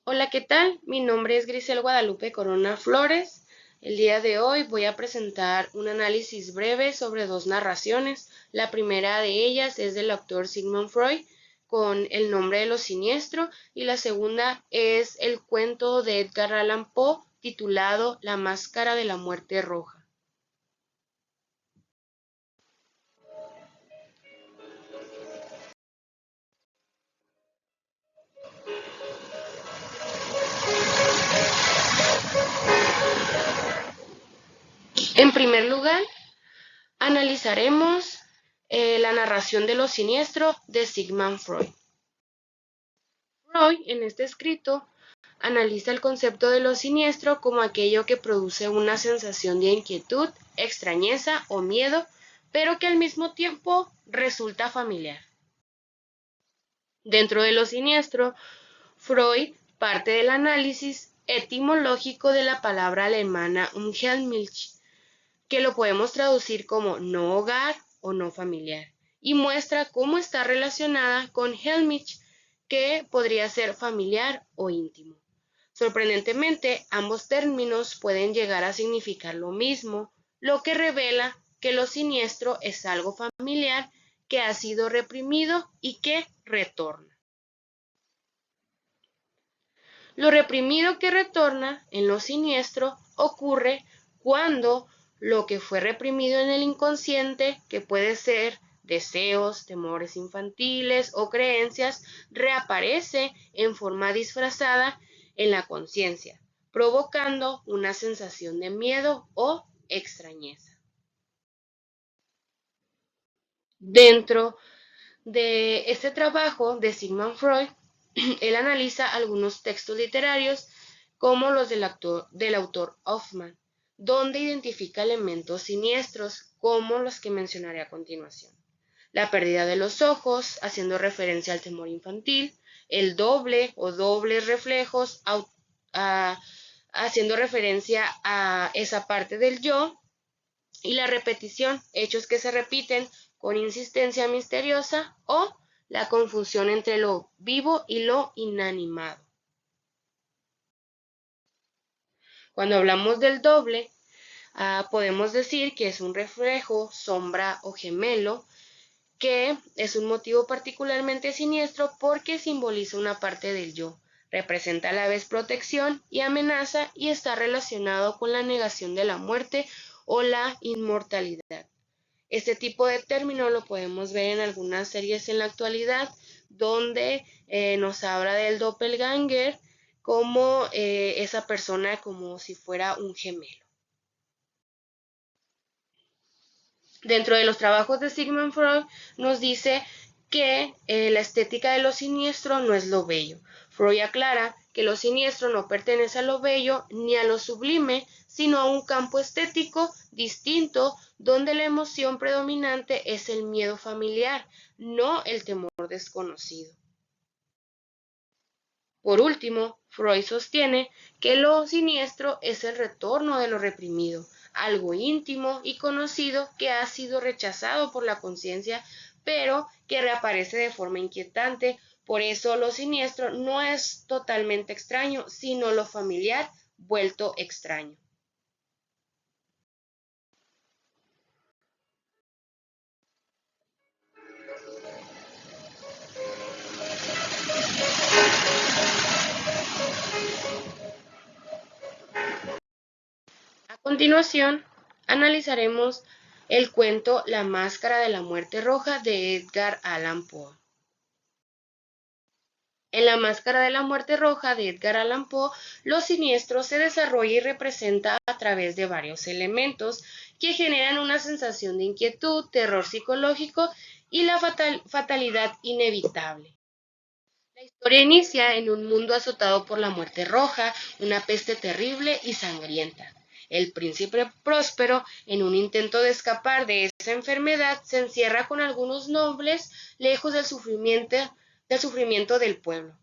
Hola, ¿qué tal? Mi nombre es Grisel Guadalupe Corona Flores. El día de hoy voy a presentar un análisis breve sobre dos narraciones. La primera de ellas es del autor Sigmund Freud con El nombre de lo siniestro y la segunda es el cuento de Edgar Allan Poe titulado La máscara de la muerte roja. En primer lugar, analizaremos la narración de lo siniestro de Sigmund Freud. Freud, en este escrito, analiza el concepto de lo siniestro como aquello que produce una sensación de inquietud, extrañeza o miedo, pero que al mismo tiempo resulta familiar. Dentro de lo siniestro, Freud parte del análisis etimológico de la palabra alemana Unheimlich, que lo podemos traducir como no hogar o no familiar, y muestra cómo está relacionada con Heimlich, que podría ser familiar o íntimo. Sorprendentemente, ambos términos pueden llegar a significar lo mismo, lo que revela que lo siniestro es algo familiar que ha sido reprimido y que retorna. Lo reprimido que retorna en lo siniestro ocurre cuando lo que fue reprimido en el inconsciente, que puede ser deseos, temores infantiles o creencias, reaparece en forma disfrazada en la conciencia, provocando una sensación de miedo o extrañeza. Dentro de este trabajo de Sigmund Freud, él analiza algunos textos literarios como los del autor Hoffman, donde identifica elementos siniestros como los que mencionaré a continuación. La pérdida de los ojos, haciendo referencia al temor infantil, el doble o dobles reflejos, haciendo referencia a esa parte del yo, y la repetición, hechos que se repiten con insistencia misteriosa, o la confusión entre lo vivo y lo inanimado. Cuando hablamos del doble, podemos decir que es un reflejo, sombra o gemelo, que es un motivo particularmente siniestro porque simboliza una parte del yo, representa a la vez protección y amenaza y está relacionado con la negación de la muerte o la inmortalidad. Este tipo de término lo podemos ver en algunas series en la actualidad donde nos habla del doppelganger como esa persona como si fuera un gemelo. Dentro de los trabajos de Sigmund Freud nos dice que la estética de lo siniestro no es lo bello. Freud aclara que lo siniestro no pertenece a lo bello ni a lo sublime, sino a un campo estético distinto donde la emoción predominante es el miedo familiar, no el temor desconocido. Por último, Freud sostiene que lo siniestro es el retorno de lo reprimido, algo íntimo y conocido que ha sido rechazado por la conciencia, pero que reaparece de forma inquietante. Por eso lo siniestro no es totalmente extraño, sino lo familiar vuelto extraño. A continuación, analizaremos el cuento La máscara de la muerte roja de Edgar Allan Poe. En La máscara de la muerte roja de Edgar Allan Poe, lo siniestro se desarrolla y representa a través de varios elementos que generan una sensación de inquietud, terror psicológico y la fatalidad inevitable. La historia inicia en un mundo azotado por la muerte roja, una peste terrible y sangrienta. El príncipe próspero, en un intento de escapar de esa enfermedad, se encierra con algunos nobles lejos del sufrimiento del pueblo.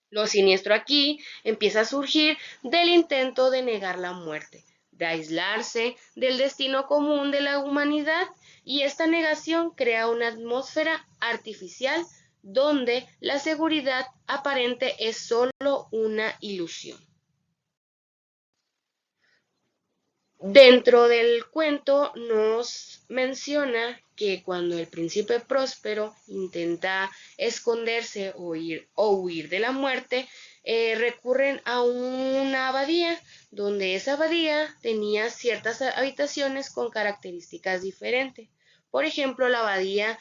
Lo siniestro aquí empieza a surgir del intento de negar la muerte, de aislarse del destino común de la humanidad, y esta negación crea una atmósfera artificial donde la seguridad aparente es solo una ilusión. Dentro del cuento nos menciona que cuando el príncipe Próspero intenta esconderse o huir de la muerte, recurren a una abadía, donde esa abadía tenía ciertas habitaciones con características diferentes. Por ejemplo, la abadía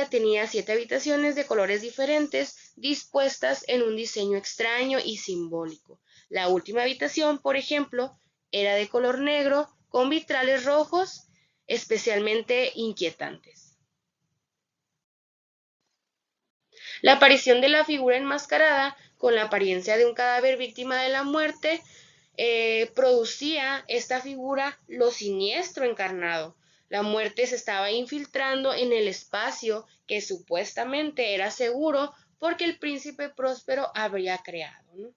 tenía 7 habitaciones de colores diferentes, dispuestas en un diseño extraño y simbólico. La última habitación, por ejemplo, era de color negro con vitrales rojos especialmente inquietantes. La aparición de la figura enmascarada con la apariencia de un cadáver víctima de la muerte producía esta figura lo siniestro encarnado. La muerte se estaba infiltrando en el espacio que supuestamente era seguro porque el príncipe Próspero habría creado, ¿no?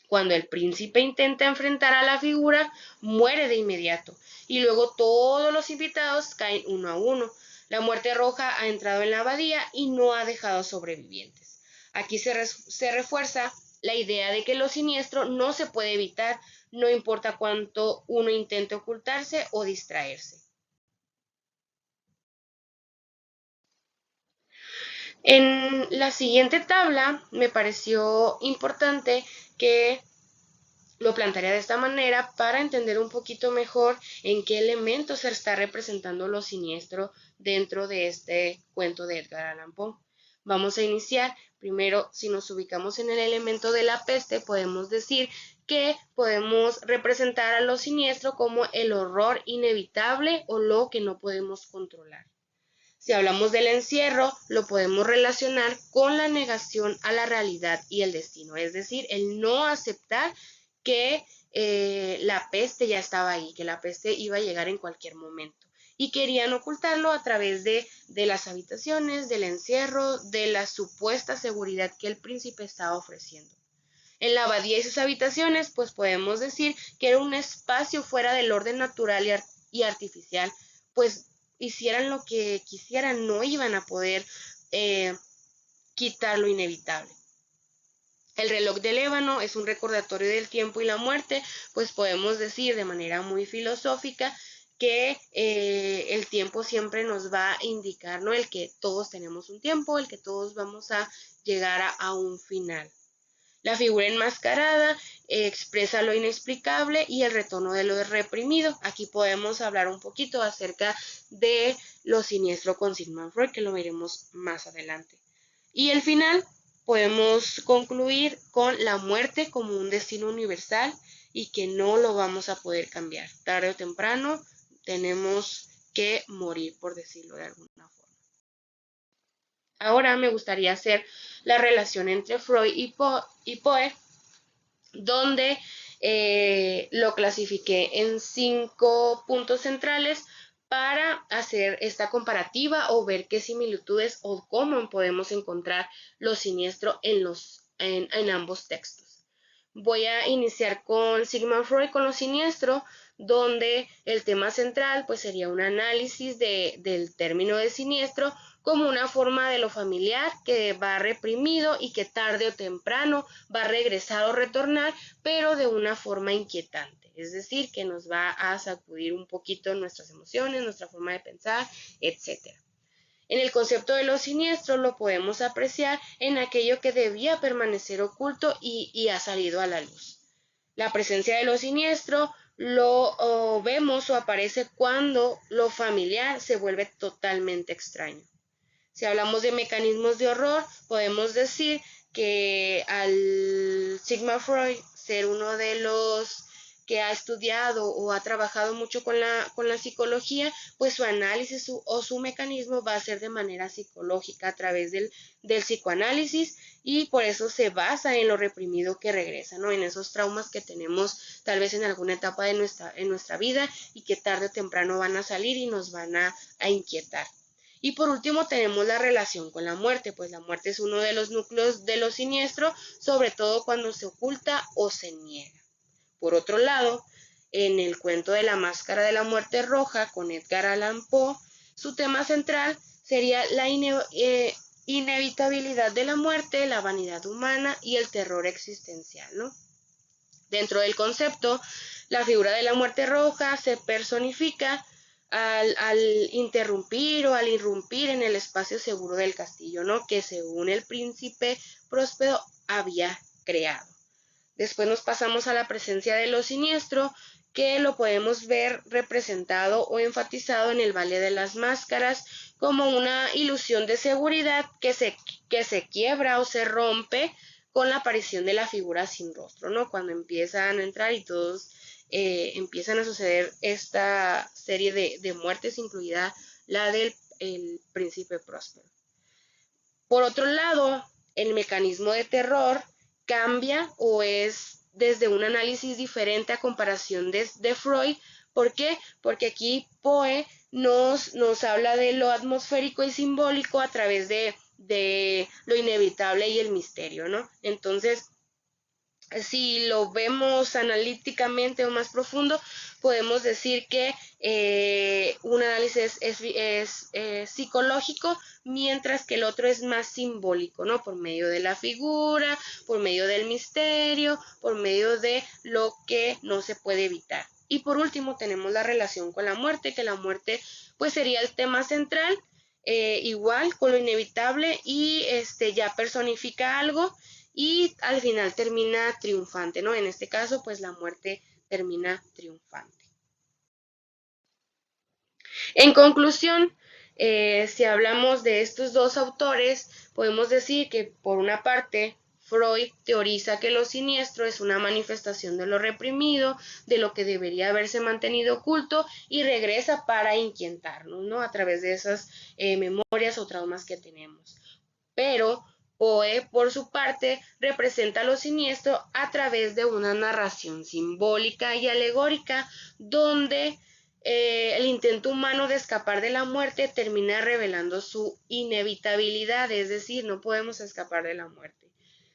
Cuando el príncipe intenta enfrentar a la figura, muere de inmediato, y luego todos los invitados caen uno a uno. La muerte roja ha entrado en la abadía y no ha dejado sobrevivientes. Aquí se refuerza la idea de que lo siniestro no se puede evitar, no importa cuánto uno intente ocultarse o distraerse. En la siguiente tabla me pareció importante que lo plantearía de esta manera para entender un poquito mejor en qué elementos se está representando lo siniestro dentro de este cuento de Edgar Allan Poe. Vamos a iniciar. Primero, si nos ubicamos en el elemento de la peste, podemos decir que podemos representar a lo siniestro como el horror inevitable o lo que no podemos controlar. Si hablamos del encierro, lo podemos relacionar con la negación a la realidad y el destino, es decir, el no aceptar que la peste ya estaba ahí, que la peste iba a llegar en cualquier momento. Y querían ocultarlo a través de las habitaciones, del encierro, de la supuesta seguridad que el príncipe estaba ofreciendo. En la abadía y sus habitaciones, pues podemos decir que era un espacio fuera del orden natural y artificial, pues hicieran lo que quisieran, no iban a poder quitar lo inevitable. El reloj del ébano es un recordatorio del tiempo y la muerte, pues podemos decir de manera muy filosófica que el tiempo siempre nos va a indicar, ¿no? El que todos tenemos un tiempo, el que todos vamos a llegar a un final. La figura enmascarada expresa lo inexplicable y el retorno de lo reprimido. Aquí podemos hablar un poquito acerca de lo siniestro con Sigmund Freud, que lo veremos más adelante. Y el final podemos concluir con la muerte como un destino universal y que no lo vamos a poder cambiar. Tarde o temprano tenemos que morir, por decirlo de alguna forma. Ahora me gustaría hacer la relación entre Freud y Poe, donde lo clasifiqué en 5 puntos centrales para hacer esta comparativa o ver qué similitudes o cómo podemos encontrar lo siniestro en ambos textos. Voy a iniciar con Sigmund Freud, con lo siniestro, donde el tema central pues sería un análisis del término de siniestro como una forma de lo familiar que va reprimido y que tarde o temprano va a regresar o retornar, pero de una forma inquietante. Es decir, que nos va a sacudir un poquito nuestras emociones, nuestra forma de pensar, etc. En el concepto de lo siniestro lo podemos apreciar en aquello que debía permanecer oculto y ha salido a la luz. La presencia de lo siniestro lo vemos o aparece cuando lo familiar se vuelve totalmente extraño. Si hablamos de mecanismos de horror, podemos decir que al Sigmund Freud ser uno de los que ha estudiado o ha trabajado mucho con la psicología, pues su análisis o su mecanismo va a ser de manera psicológica a través del psicoanálisis y por eso se basa en lo reprimido que regresa, ¿no? En esos traumas que tenemos tal vez en alguna etapa de nuestra vida y que tarde o temprano van a salir y nos van a inquietar. Y por último tenemos la relación con la muerte, pues la muerte es uno de los núcleos de lo siniestro, sobre todo cuando se oculta o se niega. Por otro lado, en el cuento de la máscara de la muerte roja con Edgar Allan Poe, Su tema central sería la inevitabilidad de la muerte, la vanidad humana y el terror existencial, ¿no? Dentro del concepto, la figura de la muerte roja se personifica al interrumpir o al irrumpir en el espacio seguro del castillo, ¿no? Que según el príncipe Próspero había creado. Después nos pasamos a la presencia de lo siniestro, que lo podemos ver representado o enfatizado en el Valle de las Máscaras como una ilusión de seguridad que se quiebra o se rompe con la aparición de la figura sin rostro, ¿no? Cuando empiezan a entrar y todos empiezan a suceder esta serie de muertes, incluida la del príncipe Próspero. Por otro lado, el mecanismo de terror cambia o es desde un análisis diferente a comparación de Freud. ¿Por qué? Porque aquí Poe nos habla de lo atmosférico y simbólico a través de lo inevitable y el misterio, ¿no? Entonces, si lo vemos analíticamente o más profundo, podemos decir que un análisis es psicológico, mientras que el otro es más simbólico, ¿no? Por medio de la figura, por medio del misterio, por medio de lo que no se puede evitar. Y por último tenemos la relación con la muerte, que la muerte pues sería el tema central, igual con lo inevitable y ya personifica algo y al final termina triunfante, ¿no? En este caso, pues la muerte termina triunfante. En conclusión, si hablamos de estos dos autores, podemos decir que por una parte, Freud teoriza que lo siniestro es una manifestación de lo reprimido, de lo que debería haberse mantenido oculto y regresa para inquietarnos, ¿no? A través de esas memorias o traumas que tenemos. Pero Poe, por su parte, representa lo siniestro a través de una narración simbólica y alegórica, donde el intento humano de escapar de la muerte termina revelando su inevitabilidad, es decir, no podemos escapar de la muerte.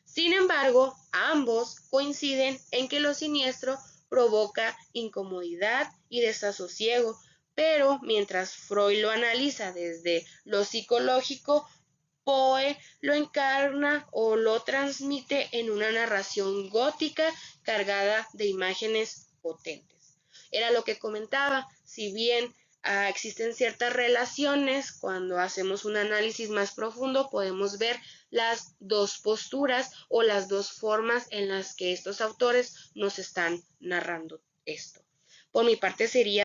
Sin embargo, ambos coinciden en que lo siniestro provoca incomodidad y desasosiego, pero mientras Freud lo analiza desde lo psicológico, Poe lo encarna o lo transmite en una narración gótica cargada de imágenes potentes. Era lo que comentaba, si bien existen ciertas relaciones, cuando hacemos un análisis más profundo podemos ver las dos posturas o las dos formas en las que estos autores nos están narrando esto. Por mi parte sería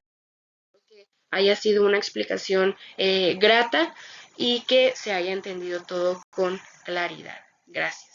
que haya sido una explicación grata y que se haya entendido todo con claridad. Gracias.